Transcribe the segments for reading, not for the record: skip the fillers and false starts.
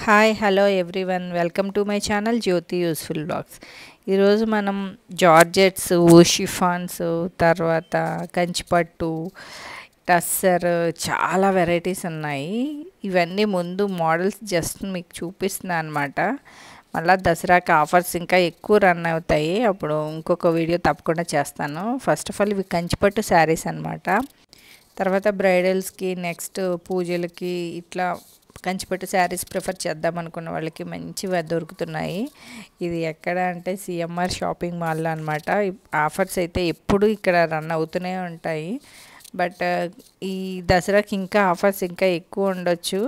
Hi hello everyone welcome to my channel Jyothi useful blogs. ఈరోజు మనం georgettes, chiffons, తర్వాత కంచిపట్టు, టస్సర్ చాలా వెరైటీస్ ఉన్నాయి. ఇవన్నీ ముందు మోడల్స్ జస్ట్ మీకు చూపిస్తున్నాను అనమాట. మళ్ళీ దసరాకి ఆఫర్స్ ఇంకా ఎక్కువ రన్ అవుతాయి, అప్పుడు ఇంకొక వీడియో తప్పకుండా చేస్తాను. ఫస్ట్ ఆఫ్ ఆల్ ఇవి కంచిపట్టు శారీస్ అనమాట. తర్వాత బ్రైడల్స్కి, నెక్స్ట్ పూజలకి ఇట్లా కంచిపట్టు శారీస్ ప్రిఫర్ చేద్దాం అనుకున్న వాళ్ళకి మంచిగా దొరుకుతున్నాయి. ఇది ఎక్కడ అంటే సిఎంఆర్ షాపింగ్ మాల్లో అనమాట. ఆఫర్స్ అయితే ఎప్పుడు ఇక్కడ రన్ అవుతూనే ఉంటాయి. బట్ ఈ దసరాకి ఇంకా ఆఫర్స్ ఇంకా ఎక్కువ ఉండొచ్చు.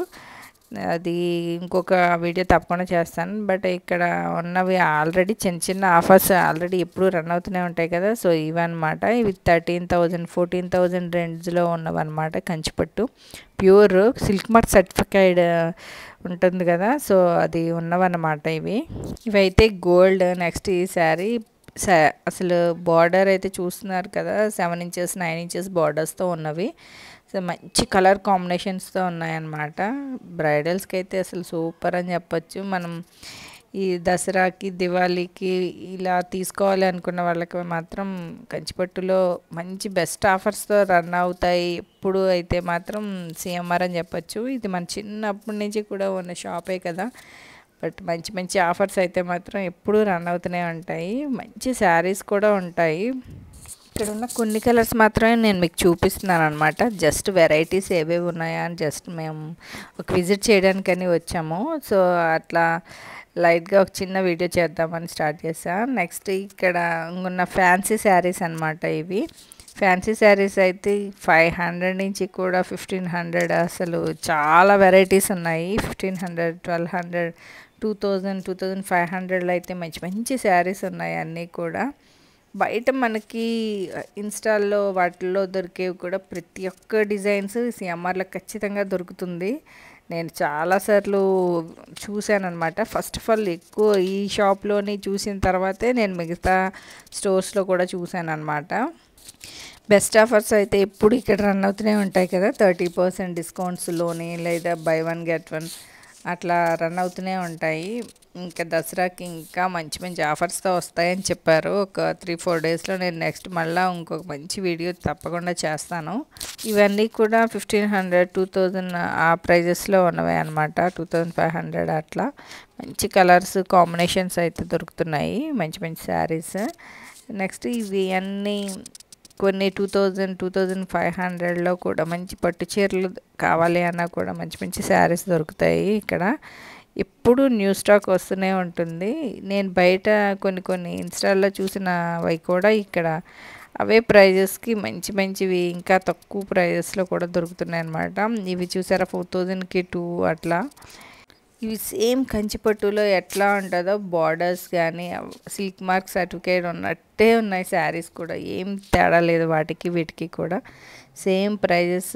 అది ఇంకొక వీడియో తప్పకుండా చేస్తాను. బట్ ఇక్కడ ఉన్నవి ఆల్రెడీ చిన్న చిన్న ఆఫర్స్ ఆల్రెడీ ఎప్పుడు రన్ అవుతూనే ఉంటాయి కదా. సో ఇవన్నమాట. ఇవి 13,000 14,000 రేంజ్లో ఉన్నవన్నమాట. కంచిపట్టు ప్యూర్ సిల్క్ మార్క్ సర్టిఫైడ్ ఉంటుంది కదా, సో అది ఉన్నవన్నమాట. ఇవైతే గోల్డ్. నెక్స్ట్ ఈ శారీ అసలు బార్డర్ అయితే చూస్తున్నారు కదా, 7 ఇంచెస్ 9 ఇంచెస్ బార్డర్స్తో ఉన్నవి. సో మంచి కలర్ కాంబినేషన్స్తో ఉన్నాయన్నమాట. బ్రైడల్స్కి అయితే అసలు సూపర్ అని చెప్పచ్చు. మనం ఈ దసరాకి, దివాళీకి ఇలా తీసుకోవాలి అనుకున్న వాళ్ళకి మాత్రం కంచిపట్టులో మంచి బెస్ట్ ఆఫర్స్తో రన్ అవుతాయి. ఎప్పుడు అయితే మాత్రం సిఎంఆర్ అని చెప్పచ్చు. ఇది మన చిన్నప్పటి నుంచి కూడా ఉన్న షాపే కదా. బట్ మంచి మంచి ఆఫర్స్ అయితే మాత్రం ఎప్పుడూ రన్ అవుతూనే ఉంటాయి. మంచి శారీస్ కూడా ఉంటాయి. ఇక్కడ ఉన్న కొన్ని కలర్స్ మాత్రమే నేను మీకు చూపిస్తున్నాను అనమాట. జస్ట్ వెరైటీస్ ఏవేవి ఉన్నాయా అని జస్ట్ మేము ఒక విజిట్ చేయడానికని వచ్చాము. సో అట్లా లైట్గా ఒక చిన్న వీడియో చేద్దామని స్టార్ట్ చేశాను. నెక్స్ట్ ఇక్కడ ఉన్న ఫ్యాన్సీ శారీస్ అనమాట. ఇవి ఫ్యాన్సీ శారీస్ అయితే 500 నుంచి కూడా 1500, అసలు చాలా వెరైటీస్ ఉన్నాయి. 1500, 1200, 2000, 2500లో అయితే మంచి మంచి శారీస్ ఉన్నాయి అన్నీ కూడా. బయట మనకి ఇన్స్టాల్లో వాటిల్లో దొరికేవి కూడా ప్రతి ఒక్క డిజైన్స్ సిఎంఆర్లో ఖచ్చితంగా దొరుకుతుంది. నేను చాలాసార్లు చూశాను అనమాట. ఫస్ట్ ఆఫ్ ఆల్ ఎక్కువ ఈ షాప్లోని చూసిన తర్వాతే నేను మిగతా స్టోర్స్లో కూడా చూశాను అనమాట. బెస్ట్ ఆఫర్స్ అయితే ఎప్పుడు ఇక్కడ రన్ అవుతూనే ఉంటాయి కదా. 30% డిస్కౌంట్స్లోని లేదా బై 1 గెట్ 1 అట్లా రన్ అవుతూనే ఉంటాయి. ఇంకా దసరాకి ఇంకా మంచి మంచి ఆఫర్స్తో వస్తాయని చెప్పారు. ఒక 3-4 డేస్లో నేను నెక్స్ట్ మళ్ళీ ఇంకొక మంచి వీడియో తప్పకుండా చేస్తాను. ఇవన్నీ కూడా 1500, 2000 ఆ ప్రైజెస్లో ఉన్నవి అనమాట. 2500 అట్లా మంచి కలర్స్ కాంబినేషన్స్ అయితే దొరుకుతున్నాయి. మంచి మంచి శారీస్. నెక్స్ట్ ఇవి అన్నీ కొన్ని 2000, 2500లో కూడా మంచి పట్టు చీరలు కావాలి అన్నా కూడా మంచి మంచి శారీస్ దొరుకుతాయి ఇక్కడ. ఎప్పుడు న్యూ స్టాక్ వస్తూనే ఉంటుంది. నేను బయట కొన్ని ఇన్స్టాల్లో చూసినవి కూడా ఇక్కడ అవే ప్రైజెస్కి మంచి మంచివి ఇంకా తక్కువ ప్రైజెస్లో కూడా దొరుకుతున్నాయి అన్నమాట. ఇవి చూసారా 4000కి 2 అట్లా. ఇవి సేమ్ కంచిపట్టులో ఎట్లా ఉంటుందో బార్డర్స్ కానీ సిల్క్ మార్క్ సర్టిఫికేట్ ఉన్నట్టే ఉన్నాయి. శారీస్ కూడా ఏం తేడా లేదు వాటికి వీటికి కూడా. సేమ్ ప్రైజెస్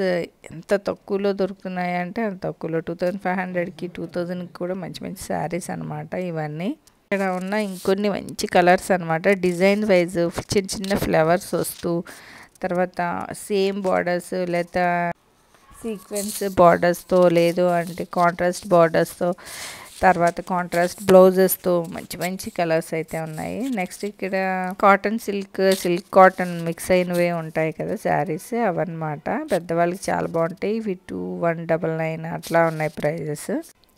ఎంత తక్కువలో దొరుకుతున్నాయి అంటే అంత తక్కువలో. 2500కి 2000కి కూడా మంచి మంచి శారీస్ అనమాట ఇవన్నీ. ఇక్కడ ఉన్న ఇంకొన్ని మంచి కలర్స్ అనమాట. డిజైన్ వైజ్ చిన్న చిన్న ఫ్లవర్స్ వస్తూ, తర్వాత సేమ్ బార్డర్స్ లేదా సీక్వెన్స్ బార్డర్స్తో, లేదు అంటే కాంట్రాస్ట్ బార్డర్స్తో, తర్వాత కాంట్రాస్ట్ బ్లౌజెస్తో మంచి మంచి కలర్స్ అయితే ఉన్నాయి. నెక్స్ట్ ఇక్కడ కాటన్ సిల్క్ కాటన్ మిక్స్ అయినవే ఉంటాయి కదా శారీస్, అవన్నమాట. పెద్దవాళ్ళకి చాలా బాగుంటాయి. ఇవి 2199 అట్లా ఉన్నాయి ప్రైజెస్.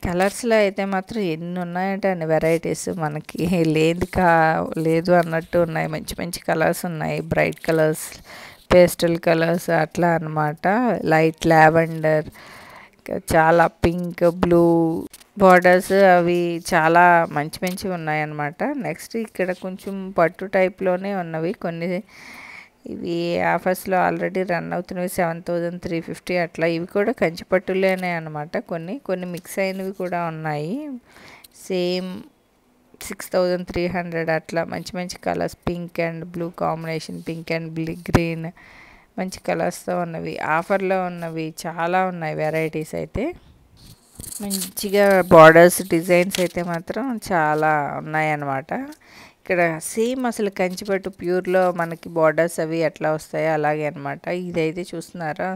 కలర్స్లో అయితే మాత్రం ఎన్ని ఉన్నాయంటే అన్ని వెరైటీస్, మనకి లేదు అన్నట్టు ఉన్నాయి. మంచి మంచి కలర్స్ ఉన్నాయి. బ్రైట్ కలర్స్, పేస్టల్ కలర్స్ అట్లా అనమాట. లైట్ లావెండర్, చాలా పింక్, బ్లూ బార్డర్స్ అవి చాలా మంచి మంచివి ఉన్నాయన్నమాట. నెక్స్ట్ ఇక్కడ కొంచెం పట్టు టైప్లోనే ఉన్నవి కొన్ని. ఇవి ఆఫర్స్లో ఆల్రెడీ రన్ అవుతున్నవి 7350 అట్లా. ఇవి కూడా కంచిపట్టులేనే అనమాట. కొన్ని మిక్స్ అయినవి కూడా ఉన్నాయి. సేమ్ 6300 అట్లా. మంచి మంచి colours, pink and blue combination, pink and green మంచి కలర్స్తో ఉన్నవి, ఆఫర్లో ఉన్నవి చాలా ఉన్నాయి వెరైటీస్ అయితే. మంచిగా బార్డర్స్ డిజైన్స్ అయితే మాత్రం చాలా ఉన్నాయన్నమాట. ఇక్కడ సేమ్ అసలు కంచిపట్టు ప్యూర్లో మనకి బార్డర్స్ అవి ఎట్లా వస్తాయో అలాగే అనమాట. ఇదైతే చూస్తున్నారా,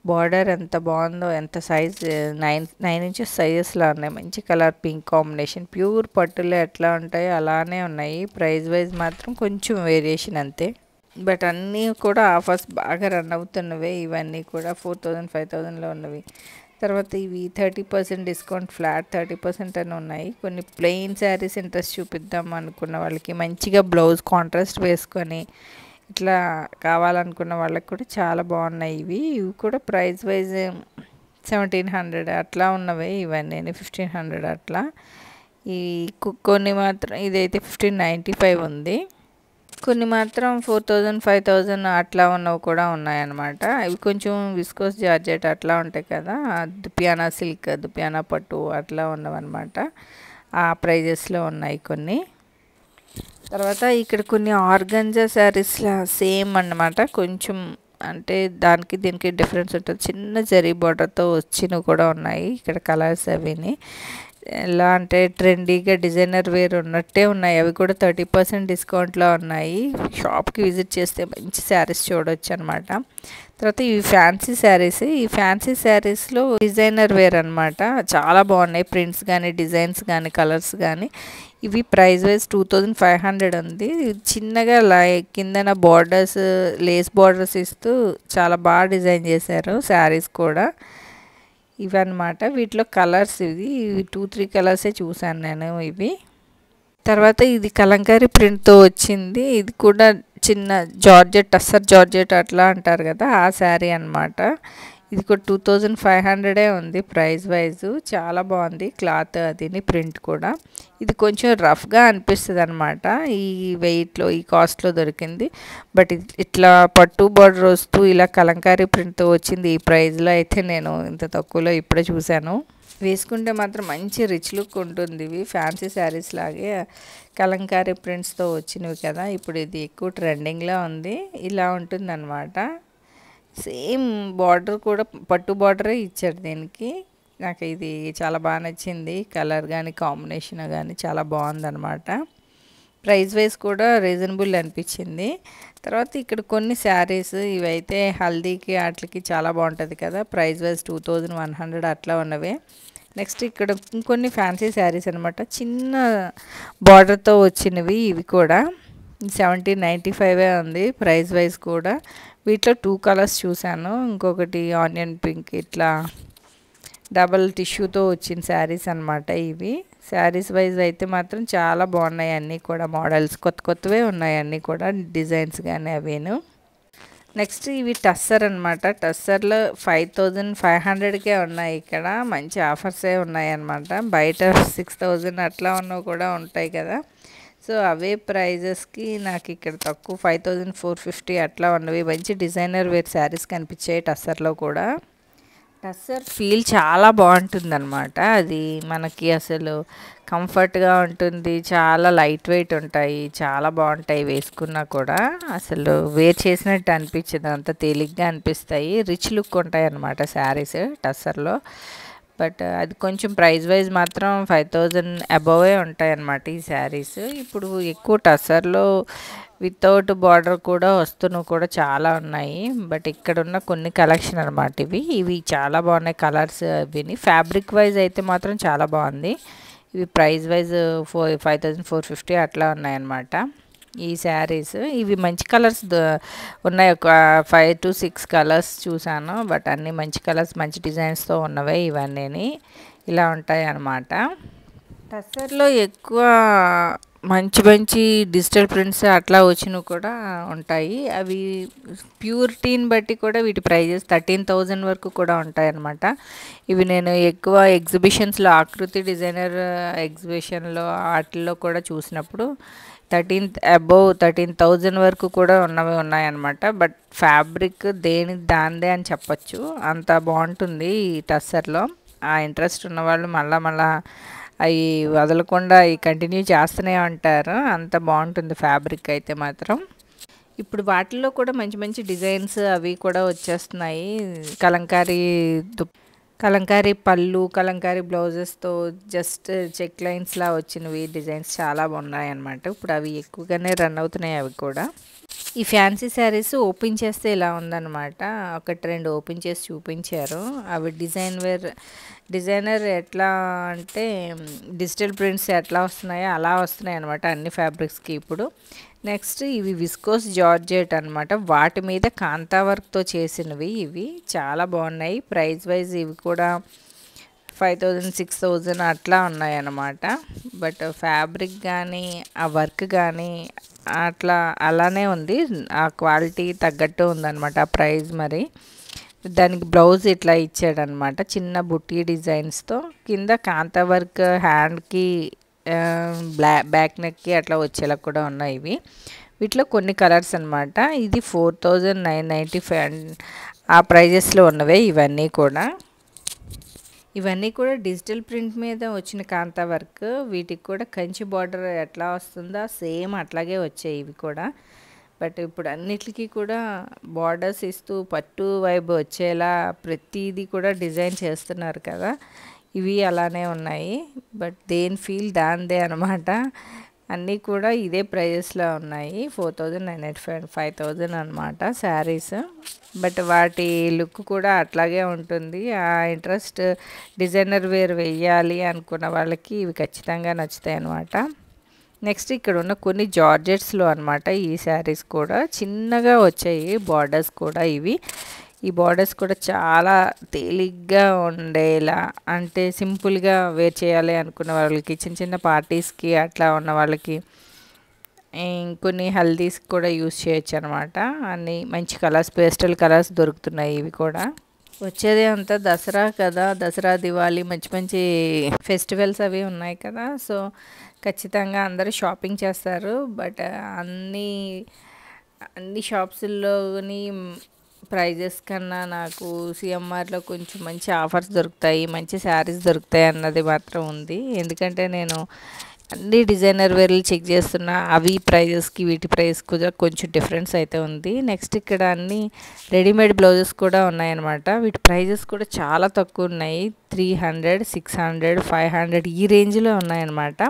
బార్డర్ ఎంత బాగుందో, ఎంత సైజ్ 9 ఇంచెస్ సైజెస్లో ఉన్నాయి. మంచి కలర్ పింక్ కాంబినేషన్. ప్యూర్ పట్టులో ఎట్లా ఉంటాయో అలానే ఉన్నాయి. ప్రైస్ వైజ్ మాత్రం కొంచెం వేరియేషన్ అంతే. బట్ అన్నీ కూడా ఆఫర్స్ బాగా రన్ అవుతున్నవే. ఇవన్నీ కూడా 4000 5000లో ఉన్నవి. తర్వాత ఇవి 30% డిస్కౌంట్, ఫ్లాట్ 30% అని ఉన్నాయి. కొన్ని ప్లెయిన్ శారీస్ ఇంట్రెస్ట్ చూపిద్దాం అనుకున్న వాళ్ళకి, మంచిగా బ్లౌజ్ కాంట్రాస్ట్ వేసుకొని ఇట్లా కావాలనుకున్న వాళ్ళకి కూడా చాలా బాగున్నాయి. ఇవి కూడా ప్రైస్ వైజ్ 1700 అట్లా ఉన్నవి. ఇవన్నీ 1500 అట్లా. ఈ కొన్ని మాత్రం ఇదైతే 1595 ఉంది. కొన్ని మాత్రం 4000 5000 అట్లా ఉన్నవి కూడా ఉన్నాయన్నమాట. ఇవి కొంచెం విస్కోస్ జార్జెట్ అట్లా ఉంటాయి కదా, దుపియానా సిల్క్, దుపియానా పట్టు అట్లా ఉన్నవన్నమాట. ఆ ప్రైజెస్లో ఉన్నాయి కొన్ని. తర్వాత ఇక్కడ కొన్ని ఆర్గంజా శారీస్లా సేమ్ అన్నమాట. కొంచెం అంటే దానికి దీనికి డిఫరెన్స్ ఉంటుంది. చిన్న జరీ బార్డర్తో వచ్చినవి కూడా ఉన్నాయి. ఇక్కడ కలర్స్ అవిని ఎలా అంటే ట్రెండీగా డిజైనర్ వేర్ ఉన్నట్టే ఉన్నాయి. అవి కూడా 30% డిస్కౌంట్లో ఉన్నాయి. షాప్కి విజిట్ చేస్తే మంచి శారీస్ చూడవచ్చు అనమాట. తర్వాత ఇవి ఫ్యాన్సీ శారీస్. ఈ ఫ్యాన్సీ శారీస్లో డిజైనర్ వేర్ అనమాట. చాలా బాగున్నాయి. ప్రింట్స్ కానీ, డిజైన్స్ కానీ, కలర్స్ కానీ. ఇవి ప్రైస్ వైజ్ 2500 ఉంది. చిన్నగా కిందన బార్డర్స్, లేస్ బార్డర్స్ ఇస్తూ చాలా బాగా డిజైన్ చేశారు శారీస్ కూడా. ఇవన్నమాట. వీటిలో కలర్స్ ఇవి 2-3 కలర్సే చూసాను నేను ఇవి. తర్వాత ఇది కలంకారీ ప్రింట్తో వచ్చింది. ఇది కూడా చిన్న జార్జెట్, టస్సర్ జార్జెట్ అట్లా అంటారు కదా, ఆ శారీ అనమాట. ఇది కూడా 2500 ఉంది ప్రైస్ వైజ్. చాలా బాగుంది క్లాత్, అదిని ప్రింట్ కూడా. ఇది కొంచెం రఫ్గా అనిపిస్తుంది అనమాట. ఈ వెయిట్లో, ఈ కాస్ట్లో దొరికింది. బట్ ఇట్లా పట్టు బార్డర్ వస్తూ ఇలా కలంకారీ ప్రింట్తో వచ్చింది. ఈ ప్రైస్లో అయితే నేను ఇంత తక్కువలో ఇప్పుడే చూశాను. వేసుకుంటే మాత్రం మంచి రిచ్ లుక్ ఉంటుంది. ఇవి ఫ్యాన్సీ శారీస్ లాగే కలంకారీ ప్రింట్స్తో వచ్చినవి కదా. ఇప్పుడు ఇది ఎక్కువ ట్రెండింగ్లో ఉంది. ఇలా ఉంటుందన్నమాట. సేమ్ బార్డర్ కూడా పట్టు బార్డరే ఇచ్చాడు దీనికి. నాకు ఇది చాలా బాగా నచ్చింది. కలర్ కానీ, కాంబినేషన్ కానీ చాలా బాగుందన్నమాట. ప్రైస్ వైజ్ కూడా రీజనబుల్ అనిపించింది. తర్వాత ఇక్కడ కొన్ని శారీస్ ఇవైతే హల్దీకి వాటికి చాలా బాగుంటుంది కదా. ప్రైస్ వైజ్ 2100 అట్లా ఉన్నవే. నెక్స్ట్ ఇక్కడ ఇంకొన్ని ఫ్యాన్సీ శారీస్ అనమాట. చిన్న బార్డర్తో వచ్చినవి. ఇవి కూడా 1795 ఉంది ప్రైస్ వైజ్ కూడా. వీటిలో 2 కలర్స్ చూశాను. ఇంకొకటి ఆనియన్ పింక్, ఇట్లా డబల్ టిష్యూతో వచ్చిన శారీస్ అనమాట ఇవి. శారీస్ వైజ్ అయితే మాత్రం చాలా బాగున్నాయి. అన్నీ కూడా మోడల్స్ కొత్తవే ఉన్నాయి. అన్నీ కూడా డిజైన్స్ కానీ అవేను. నెక్స్ట్ ఇవి టస్సర్ అనమాట. టస్సర్లో 5500కే ఉన్నాయి. ఇక్కడ మంచి ఆఫర్సే ఉన్నాయన్నమాట. బయట 6000 అట్లా ఉన్నవి కూడా ఉంటాయి కదా. సో అవే ప్రైజెస్కి నాకు ఇక్కడ తక్కువ 5450 అట్లా ఉన్నవి. మంచి డిజైనర్ వేర్ శారీస్ కనిపించాయి టస్సర్లో కూడా. టస్సర్ ఫీల్ చాలా బాగుంటుందన్నమాట. అది మనకి అసలు కంఫర్ట్గా ఉంటుంది. చాలా లైట్ వెయిట్ ఉంటాయి. చాలా బాగుంటాయి వేసుకున్నా కూడా. అసలు వేర్ చేసినట్టు అనిపించదు, అంత తేలిగ్గా అనిపిస్తాయి. రిచ్ లుక్ ఉంటాయి అన్నమాట శారీస్ టస్సర్లో. బట్ అది కొంచెం ప్రైస్ వైజ్ మాత్రం 5000 అబోవే ఉంటాయి అన్నమాట ఈ శారీస్. ఇప్పుడు ఎక్కువ టస్సర్లో వితౌట్ బార్డర్ కూడా వస్తున్నవి కూడా చాలా ఉన్నాయి. బట్ ఇక్కడ ఉన్న కొన్ని కలెక్షన్ అనమాట ఇవి చాలా బాగున్నాయి కలర్స్. అవిని ఫ్యాబ్రిక్ వైజ్ అయితే మాత్రం చాలా బాగుంది. ఇవి ప్రైస్ వైజ్ 5450 అట్లా ఉన్నాయన్నమాట ఈ శారీస్. ఇవి మంచి కలర్స్ ఉన్నాయి. ఒక 5 to 6 కలర్స్ చూసాను. బట్ అన్నీ మంచి కలర్స్, మంచి డిజైన్స్తో ఉన్నవే ఇవన్నీ. ఇలా ఉంటాయి అన్నమాట. టస్సర్లో ఎక్కువ మంచి డిజిటల్ ప్రింట్స్ అట్లా వచ్చినవి కూడా ఉంటాయి. అవి ప్యూరిటీని బట్టి కూడా వీటి ప్రైజెస్ 13000 వరకు కూడా ఉంటాయి అన్నమాట. ఇవి నేను ఎక్కువ ఎగ్జిబిషన్స్లో, ఆకృతి డిజైనర్ ఎగ్జిబిషన్లో వాటిల్లో కూడా చూసినప్పుడు 13,000 వరకు కూడా ఉన్నాయన్నమాట. బట్ ఫ్యాబ్రిక్ దాందే అని చెప్పచ్చు. అంత బాగుంటుంది ఈ టస్సర్లో. ఆ ఇంట్రెస్ట్ ఉన్నవాళ్ళు మళ్ళా అవి వదలకుండా అవి కంటిన్యూ చేస్తూనే ఉంటారు. అంత బాగుంటుంది ఫ్యాబ్రిక్ అయితే మాత్రం. ఇప్పుడు వాటిల్లో కూడా మంచి డిజైన్స్ అవి కూడా వచ్చేస్తున్నాయి. కలంకారీ పళ్ళు, కలంకారీ బ్లౌజెస్తో జస్ట్ చెక్ లైన్స్లా వచ్చినవి డిజైన్స్ చాలా బాగున్నాయి అన్నమాట. ఇప్పుడు అవి ఎక్కువగానే రన్ అవుతున్నాయి అవి కూడా. ఈ ఫ్యాన్సీ శారీస్ ఓపెన్ చేస్తే ఇలా ఉందన్నమాట. ఒకటి రెండు ఓపెన్ చేసి చూపించారు. అవి డిజైనర్ ఎట్లా అంటే డిజిటల్ ప్రింట్స్ ఎట్లా వస్తున్నాయో అలా వస్తున్నాయి అనమాట అన్ని ఫ్యాబ్రిక్స్కి ఇప్పుడు. నెక్స్ట్ ఇవి విస్కోస్ జార్జెట్ అనమాట. వాటి మీద కాంతా వర్క్తో చేసినవి ఇవి చాలా బాగున్నాయి. ప్రైస్ వైజ్ ఇవి కూడా 5000 6000 అట్లా ఉన్నాయన్నమాట. బట్ ఫ్యాబ్రిక్ కానీ ఆ వర్క్ కానీ అట్లా అలానే ఉంది. ఆ క్వాలిటీ తగ్గట్టు ఉందన్నమాట ఆ ప్రైస్. మరి దానికి బ్లౌజ్ ఇట్లా ఇచ్చాడనమాట చిన్న బుట్టి డిజైన్స్తో. కింద కాంతా వర్క్ హ్యాండ్కి బ్యాక్ నెక్కి అట్లా వచ్చేలా కూడా ఉన్నాయి ఇవి. వీటిలో కొన్ని కలర్స్ అనమాట. ఇది 4995 ఆ ప్రైజెస్లో ఉన్నవే ఇవన్నీ కూడా. ఇవన్నీ కూడా డిజిటల్ ప్రింట్ మీద వచ్చిన కాంతా వర్క్. వీటికి కూడా కంచి బార్డర్ ఎట్లా వస్తుందో సేమ్ అట్లాగే వచ్చాయి ఇవి కూడా. బట్ ఇప్పుడు అన్నిటికీ కూడా బార్డర్స్ ఇస్తూ పట్టు వైబ్ వచ్చేలా ప్రతిదీ కూడా డిజైన్ చేస్తున్నారు కదా. ఇవి అలానే ఉన్నాయి. బట్ దేని ఫీల్ దాందే అనమాట. అన్నీ కూడా ఇదే ప్రైజెస్లో ఉన్నాయి. 4995 5000 అనమాట శారీస్. బట్ వాటి లుక్ కూడా అట్లాగే ఉంటుంది. ఆ ఇంట్రెస్ట్ డిజైనర్ వేర్ వెయ్యాలి అనుకున్న వాళ్ళకి ఇవి ఖచ్చితంగా నచ్చుతాయి అనమాట. నెక్స్ట్ ఇక్కడ ఉన్న కొన్ని జార్జెట్స్లో అనమాట ఈ శారీస్ కూడా చిన్నగా వచ్చాయి బార్డర్స్ కూడా ఇవి. ఈ బార్డర్స్ కూడా చాలా తేలిగ్గా ఉండేలా, అంటే సింపుల్గా వేర్ చేయాలి అనుకున్న వాళ్ళకి, చిన్న చిన్న పార్టీస్కి అట్లా ఉన్న వాళ్ళకి, ఇంకొన్ని హల్దీస్కి కూడా యూస్ చేయొచ్చు అనమాట. అన్ని మంచి కలర్స్, పేస్టల్ కలర్స్ దొరుకుతున్నాయి ఇవి కూడా. వచ్చేది అంతా దసరా కదా, దసరా దివాళీ మంచి మంచి ఫెస్టివల్స్ అవి ఉన్నాయి కదా. సో ఖచ్చితంగా అందరూ షాపింగ్ చేస్తారు. బట్ అన్ని షాప్స్లోని ప్రైజెస్ కన్నా నాకు సిఎంఆర్లో కొంచెం మంచి ఆఫర్స్ దొరుకుతాయి, మంచి శారీస్ దొరుకుతాయి అన్నది మాత్రం ఉంది. ఎందుకంటే నేను అన్ని డిజైనర్ వేర్లు చెక్ చేస్తున్నా, అవి ప్రైజెస్కి వీటి ప్రైస్కి కూడా కొంచెం డిఫరెన్స్ అయితే ఉంది. నెక్స్ట్ ఇక్కడ అన్ని రెడీమేడ్ బ్లౌజెస్ కూడా ఉన్నాయన్నమాట. వీటి ప్రైజెస్ కూడా చాలా తక్కువ ఉన్నాయి. 300 600 500 ఈ రేంజ్లో ఉన్నాయన్నమాట.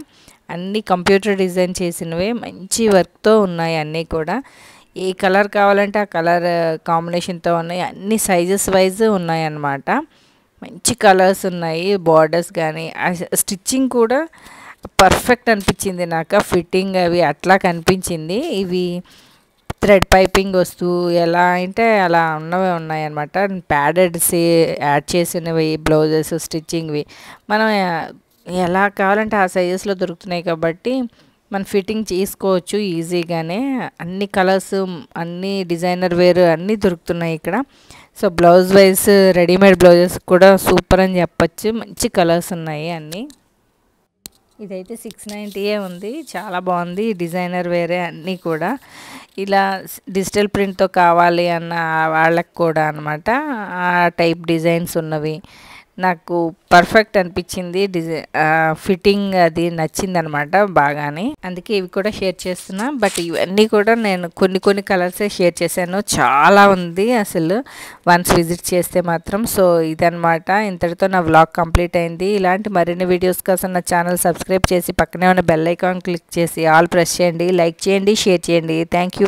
అన్నీ కంప్యూటర్ డిజైన్ చేసినవే, మంచి వర్క్తో ఉన్నాయి అన్నీ కూడా. ఏ కలర్ కావాలంటే ఆ కలర్ కాంబినేషన్తో ఉన్నాయి. అన్ని సైజెస్ వైజ్ ఉన్నాయన్నమాట. మంచి కలర్స్ ఉన్నాయి. బార్డర్స్ కానీ స్టిచ్చింగ్ కూడా పర్ఫెక్ట్ అనిపించింది నాకు. ఫిట్టింగ్ అవి అట్లా కనిపించింది. ఇవి థ్రెడ్ పైపింగ్ వస్తూ ఎలా అంటే అలా ఉన్నవే ఉన్నాయన్నమాట. ప్యాడెడ్స్ యాడ్ చేసినవి బ్లౌజెస్ స్టిచ్చింగ్వి మనం ఎలా కావాలంటే ఆ సైజెస్లో దొరుకుతున్నాయి కాబట్టి మనం ఫిట్టింగ్ చేసుకోవచ్చు ఈజీగానే. అన్ని కలర్స్, అన్ని డిజైనర్ వేర్ అన్నీ దొరుకుతున్నాయి ఇక్కడ. So blouse wise readymade blouses కూడా సూపర్ అని చెప్పచ్చు. మంచి కలర్స్ ఉన్నాయి అన్నీ. ఇదైతే 690 ఉంది. చాలా బాగుంది. డిజైనర్ వేరే అన్నీ కూడా. ఇలా డిజిటల్ ప్రింట్తో కావాలి అన్న వాళ్ళకి కూడా అనమాట ఆ టైప్ డిజైన్స్ ఉన్నవి నాకు పర్ఫెక్ట్ అనిపించింది. ఫిట్టింగ్ అది నచ్చింది అనమాట బాగానే. అందుకే ఇవి కూడా షేర్ చేస్తున్నా. బట్ ఇవన్నీ కూడా నేను కొన్ని కలర్సే షేర్ చేశాను. చాలా ఉంది అసలు వన్స్ విజిట్ చేస్తే మాత్రం. సో ఇదనమాట. ఇంతటితో నా వ్లాగ్ కంప్లీట్ అయింది. ఇలాంటి మరిన్ని వీడియోస్ కోసం నా ఛానల్ సబ్స్క్రైబ్ చేసి పక్కనే ఉన్న బెల్ ఐకాన్ క్లిక్ చేసి ఆల్ ప్రెస్ చేయండి. లైక్ చేయండి, షేర్ చేయండి. Thank you.